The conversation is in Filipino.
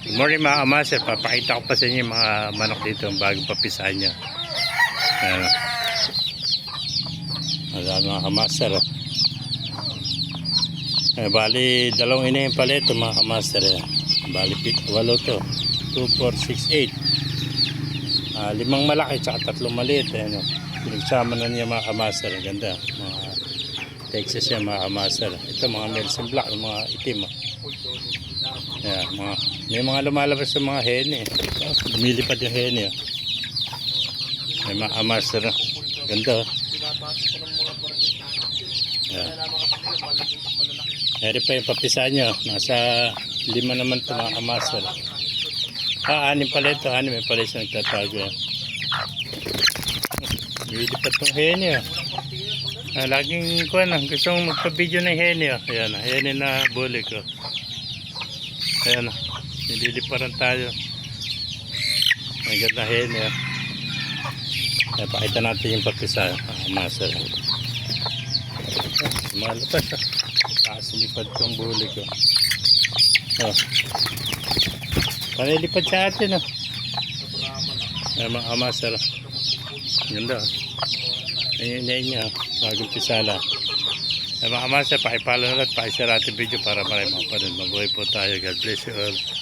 Good morning mga kamaster, papakita ko pa sa inyo yung mga manok dito bagong papisahan nyo. Ayan. Ayan mga kamaster. Bali, dalawang ina yung pala ito mga kamaster. Bali, 8 to. 2, 4, 6, 8. 5 malaki tsaka 3 maliit. Ayan. Pinagsama na niya mga kamaster. Ang ganda. Mga Texas yan mga kamaster. Ito mga Melson Black, yung mga itim. Ayan, may mga lumalabas sa mga hene. Lumilipad yung hene. May mga kamaster. Ganda. Ayan. Eri pa yung papisahan nyo. Nasa 5 naman ito mga kamaster. 6 pala ito. 6 may pala isang nagtatago. Lumilipad yung hene. Laging gusto mong magpa-video ng hene. Ayan, hene na bully ko. Ayan, nililiparan tayo. May ganda hene. Ayan, pakita natin yung papisa. Master. Malapas. Kasilipad kong bully ko. Panilipad sa atin. Ayan mga master. Ganda. Ayan niya. Bagong pisala. Mga kamaster, pakipalo na at pakishare ating video para maraming mga panin. Mabuhay po tayo. God bless you all.